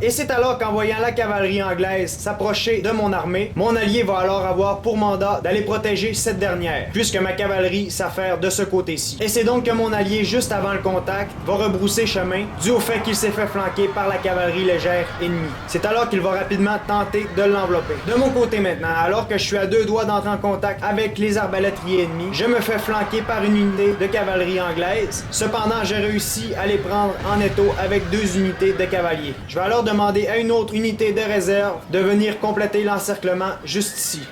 Et c'est alors qu'en voyant la cavalerie anglaise s'approcher de mon armée, mon allié va alors avoir pour mandat d'aller protéger cette dernière, puisque ma cavalerie s'affaire de ce côté-ci. Et c'est donc que mon allié, juste avant le contact, va rebrousser chemin, dû au fait qu'il s'est fait flanquer par la cavalerie légère ennemie. C'est alors qu'il va rapidement tenter de l'envelopper. De mon côté maintenant, alors que je suis à deux doigts d'entrer en contact avec les arbalétriers ennemis, je me fais flanquer par une unité de cavalerie anglaise. Cependant, j'ai réussi à les prendre en étau avec deux unités de cavaliers. Je vais alors demander à une autre unité de réserve de venir compléter l'encerclement juste ici.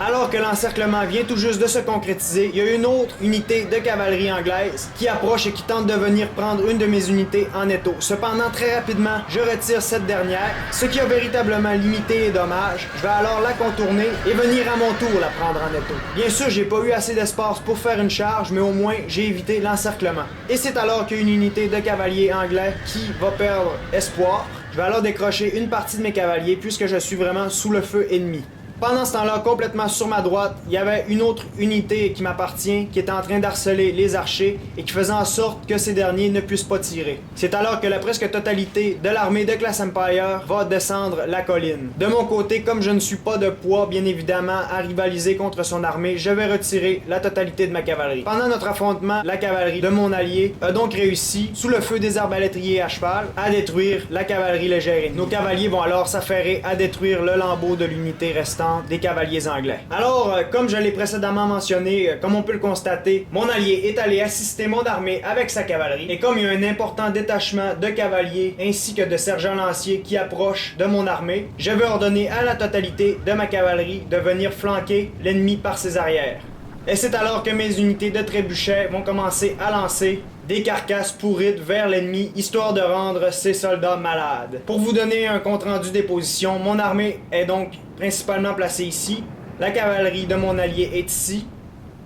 Alors que l'encerclement vient tout juste de se concrétiser, il y a une autre unité de cavalerie anglaise qui approche et qui tente de venir prendre une de mes unités en étau. Cependant, très rapidement, je retire cette dernière, ce qui a véritablement limité les dommages. Je vais alors la contourner et venir à mon tour la prendre en étau. Bien sûr, j'ai pas eu assez d'espace pour faire une charge, mais au moins, j'ai évité l'encerclement. Et c'est alors qu'il y a une unité de cavaliers anglais qui va perdre espoir. Je vais alors décrocher une partie de mes cavaliers puisque je suis vraiment sous le feu ennemi. Pendant ce temps-là, complètement sur ma droite, il y avait une autre unité qui m'appartient, qui était en train d'harceler les archers et qui faisait en sorte que ces derniers ne puissent pas tirer. C'est alors que la presque totalité de l'armée de Glass Empire va descendre la colline. De mon côté, comme je ne suis pas de poids, bien évidemment, à rivaliser contre son armée, je vais retirer la totalité de ma cavalerie. Pendant notre affrontement, la cavalerie de mon allié a donc réussi, sous le feu des arbalétriers à cheval, à détruire la cavalerie légère. Nos cavaliers vont alors s'affairer à détruire le lambeau de l'unité restante des cavaliers anglais. Alors, comme je l'ai précédemment mentionné, comme on peut le constater, mon allié est allé assister mon armée avec sa cavalerie, et comme il y a un important détachement de cavaliers ainsi que de sergents lanciers qui approchent de mon armée, je vais ordonner à la totalité de ma cavalerie de venir flanquer l'ennemi par ses arrières. Et c'est alors que mes unités de trébuchets vont commencer à lancer des carcasses pourrites vers l'ennemi, histoire de rendre ses soldats malades. Pour vous donner un compte-rendu des positions, mon armée est donc principalement placée ici, la cavalerie de mon allié est ici,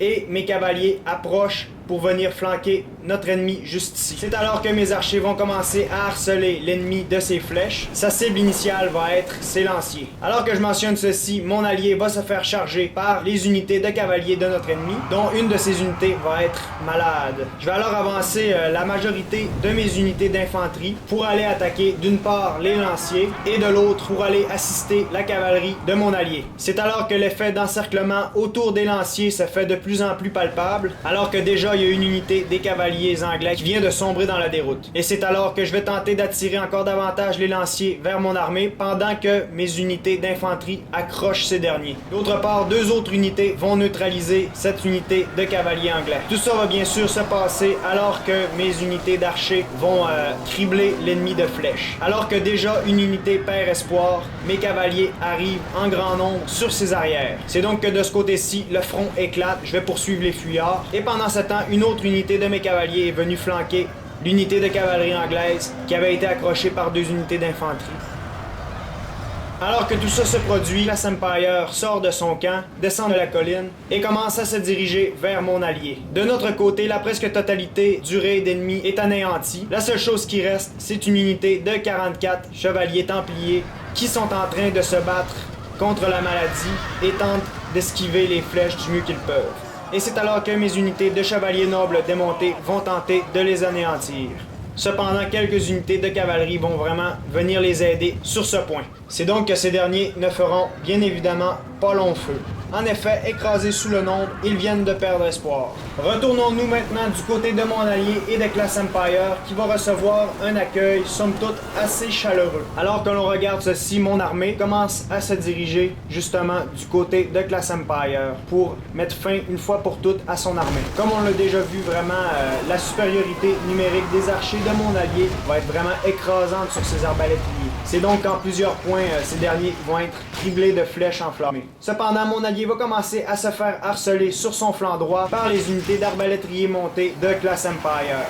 et mes cavaliers approchent pour venir flanquer notre ennemi juste ici. C'est alors que mes archers vont commencer à harceler l'ennemi de ses flèches. Sa cible initiale va être ses lanciers. Alors que je mentionne ceci, mon allié va se faire charger par les unités de cavaliers de notre ennemi, dont une de ces unités va être malade. Je vais alors avancer la majorité de mes unités d'infanterie pour aller attaquer d'une part les lanciers et de l'autre pour aller assister la cavalerie de mon allié. C'est alors que l'effet d'encerclement autour des lanciers se fait de plus en plus palpable, alors que déjà il y a une unité des cavaliers anglais qui vient de sombrer dans la déroute. Et c'est alors que je vais tenter d'attirer encore davantage les lanciers vers mon armée pendant que mes unités d'infanterie accrochent ces derniers. D'autre part, deux autres unités vont neutraliser cette unité de cavaliers anglais. Tout ça va bien sûr se passer alors que mes unités d'archers vont cribler l'ennemi de flèches. Alors que déjà une unité perd espoir, mes cavaliers arrivent en grand nombre sur ses arrières. C'est donc que de ce côté-ci, le front éclate, je vais poursuivre les fuyards. Et pendant ce temps, une autre unité de mes cavaliers est venue flanquer l'unité de cavalerie anglaise qui avait été accrochée par deux unités d'infanterie. Alors que tout ça se produit, Glass Empire sort de son camp, descend de la colline et commence à se diriger vers mon allié. De notre côté, la presque totalité du raid ennemi est anéantie. La seule chose qui reste, c'est une unité de 44 chevaliers templiers qui sont en train de se battre contre la maladie et tentent d'esquiver les flèches du mieux qu'ils peuvent. Et c'est alors que mes unités de chevaliers nobles démontés vont tenter de les anéantir. Cependant, quelques unités de cavalerie vont vraiment venir les aider sur ce point. C'est donc que ces derniers ne feront bien évidemment pas long feu. En effet, écrasés sous le nombre, ils viennent de perdre espoir. Retournons-nous maintenant du côté de mon allié et de Glass Empire qui va recevoir un accueil somme toute assez chaleureux. Alors que l'on regarde ceci, mon armée commence à se diriger justement du côté de Glass Empire pour mettre fin une fois pour toutes à son armée. Comme on l'a déjà vu, vraiment la supériorité numérique des archers de mon allié va être vraiment écrasante sur ses arbalétriers. C'est donc qu'en plusieurs points, ces derniers vont être criblés de flèches enflammées. Cependant, mon allié va commencer à se faire harceler sur son flanc droit par les unités d'arbalétriers montés de Glass Empire.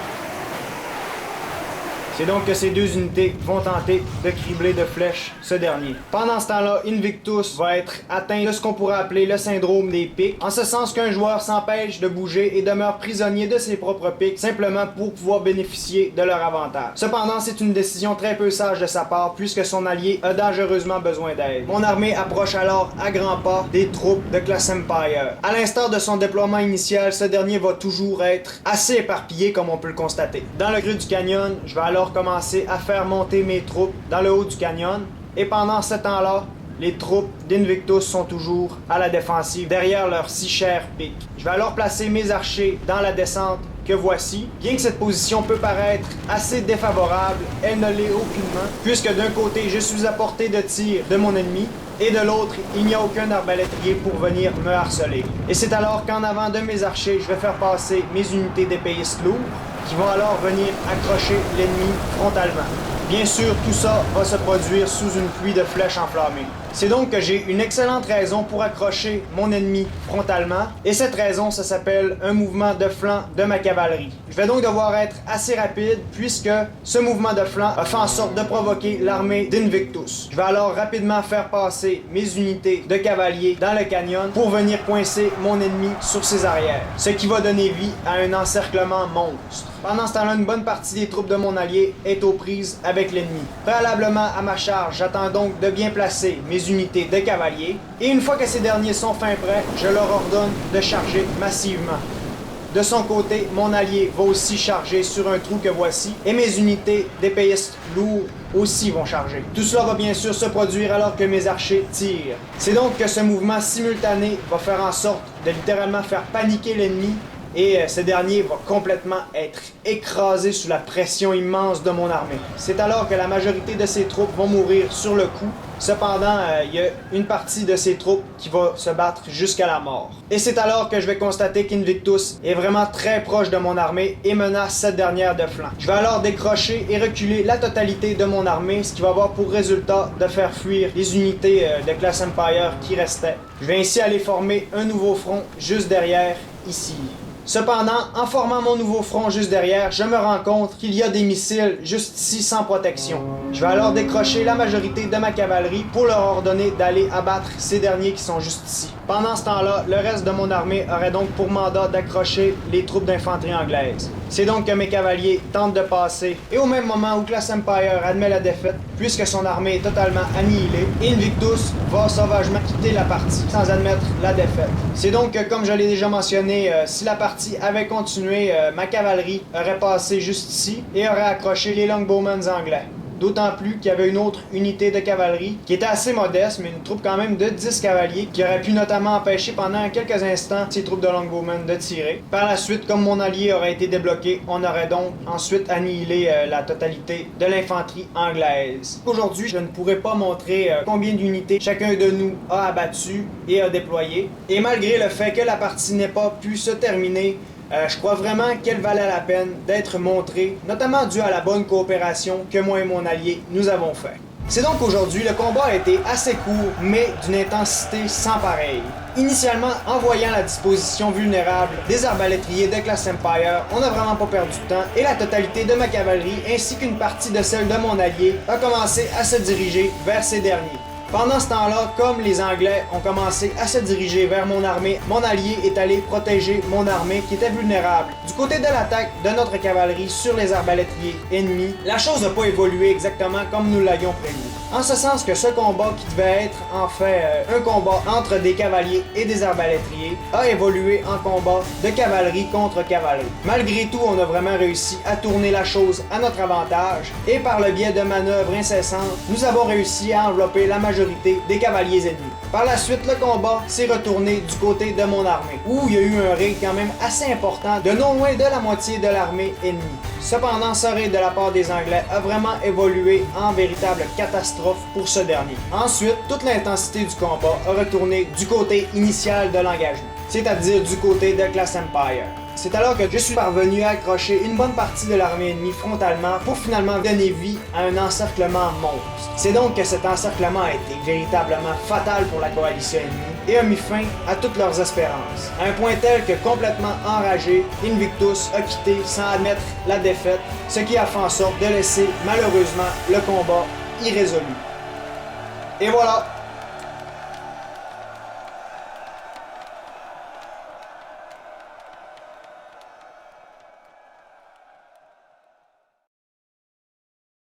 C'est donc que ces deux unités vont tenter de cribler de flèches ce dernier. Pendant ce temps-là, Invictus va être atteint de ce qu'on pourrait appeler le syndrome des pics, en ce sens qu'un joueur s'empêche de bouger et demeure prisonnier de ses propres pics simplement pour pouvoir bénéficier de leur avantage. Cependant, c'est une décision très peu sage de sa part puisque son allié a dangereusement besoin d'aide. Mon armée approche alors à grands pas des troupes de Glass Empire. À l'instar de son déploiement initial, ce dernier va toujours être assez éparpillé comme on peut le constater. Dans le creux du canyon, je vais alors alors commencé à faire monter mes troupes dans le haut du canyon. Et pendant ce temps-là, les troupes d'Invictus sont toujours à la défensive derrière leur si cher pic. Je vais alors placer mes archers dans la descente que voici. Bien que cette position peut paraître assez défavorable, elle ne l'est aucunement, puisque d'un côté je suis à portée de tir de mon ennemi, et de l'autre, il n'y a aucun arbalétrier pour venir me harceler. Et c'est alors qu'en avant de mes archers, je vais faire passer mes unités d'épéistes lourds, qui vont alors venir accrocher l'ennemi frontalement. Bien sûr, tout ça va se produire sous une pluie de flèches enflammées. C'est donc que j'ai une excellente raison pour accrocher mon ennemi frontalement, et cette raison, ça s'appelle un mouvement de flanc de ma cavalerie. Je vais donc devoir être assez rapide, puisque ce mouvement de flanc a fait en sorte de provoquer l'armée d'Invictus. Je vais alors rapidement faire passer mes unités de cavaliers dans le canyon pour venir coincer mon ennemi sur ses arrières, ce qui va donner vie à un encerclement monstre. Pendant ce temps-là, une bonne partie des troupes de mon allié est aux prises avec l'ennemi. Préalablement à ma charge, j'attends donc de bien placer mes unités de cavaliers, et une fois que ces derniers sont fin prêts, je leur ordonne de charger massivement. De son côté, mon allié va aussi charger sur un trou que voici, et mes unités d'épéistes lourds aussi vont charger. Tout cela va bien sûr se produire alors que mes archers tirent. C'est donc que ce mouvement simultané va faire en sorte de littéralement faire paniquer l'ennemi, et ce dernier va complètement être écrasé sous la pression immense de mon armée. C'est alors que la majorité de ses troupes vont mourir sur le coup. Cependant, il y a une partie de ses troupes qui va se battre jusqu'à la mort. Et c'est alors que je vais constater qu'Invictus est vraiment très proche de mon armée et menace cette dernière de flanc. Je vais alors décrocher et reculer la totalité de mon armée, ce qui va avoir pour résultat de faire fuir les unités de classe Empire qui restaient. Je vais ainsi aller former un nouveau front juste derrière, ici. Cependant, en formant mon nouveau front juste derrière, je me rends compte qu'il y a des missiles juste ici sans protection. Je vais alors décrocher la majorité de ma cavalerie pour leur ordonner d'aller abattre ces derniers qui sont juste ici. Pendant ce temps-là, le reste de mon armée aurait donc pour mandat d'accrocher les troupes d'infanterie anglaise. C'est donc que mes cavaliers tentent de passer, et au même moment où Class Empire admet la défaite, puisque son armée est totalement annihilée, Invictus va sauvagement quitter la partie, sans admettre la défaite. C'est donc que, comme je l'ai déjà mentionné, si la partie avait continué, ma cavalerie aurait passé juste ici, et aurait accroché les Longbowmen anglais. D'autant plus qu'il y avait une autre unité de cavalerie qui était assez modeste, mais une troupe quand même de 10 cavaliers qui aurait pu notamment empêcher pendant quelques instants ces troupes de Longbowmen de tirer. Par la suite, comme mon allié aurait été débloqué, on aurait donc ensuite annihilé la totalité de l'infanterie anglaise. Aujourd'hui, je ne pourrais pas montrer combien d'unités chacun de nous a abattu et a déployé. Et malgré le fait que la partie n'ait pas pu se terminer, je crois vraiment qu'elle valait la peine d'être montrée, notamment dû à la bonne coopération que moi et mon allié nous avons fait. C'est donc aujourd'hui, le combat a été assez court, mais d'une intensité sans pareille. Initialement, en voyant la disposition vulnérable des arbalétriers de Class Empire, on n'a vraiment pas perdu de temps, et la totalité de ma cavalerie, ainsi qu'une partie de celle de mon allié, a commencé à se diriger vers ces derniers. Pendant ce temps-là, comme les Anglais ont commencé à se diriger vers mon armée, mon allié est allé protéger mon armée qui était vulnérable. Du côté de l'attaque de notre cavalerie sur les arbalétriers ennemis, la chose n'a pas évolué exactement comme nous l'avions prévu. En ce sens que ce combat, qui devait être en fait un combat entre des cavaliers et des arbalétriers, a évolué en combat de cavalerie contre cavalerie. Malgré tout, on a vraiment réussi à tourner la chose à notre avantage, et par le biais de manœuvres incessantes, nous avons réussi à envelopper la majorité des cavaliers ennemis. Par la suite, le combat s'est retourné du côté de mon armée, où il y a eu un raid quand même assez important de non loin de la moitié de l'armée ennemie. Cependant, ce raid de la part des Anglais a vraiment évolué en véritable catastrophe pour ce dernier. Ensuite, toute l'intensité du combat a retourné du côté initial de l'engagement, c'est-à-dire du côté de Class Empire. C'est alors que je suis parvenu à accrocher une bonne partie de l'armée ennemie frontalement pour finalement donner vie à un encerclement monstre. C'est donc que cet encerclement a été véritablement fatal pour la coalition ennemie et a mis fin à toutes leurs espérances. À un point tel que, complètement enragé, Invictus a quitté sans admettre la défaite, ce qui a fait en sorte de laisser malheureusement le combat irrésolu. Et voilà!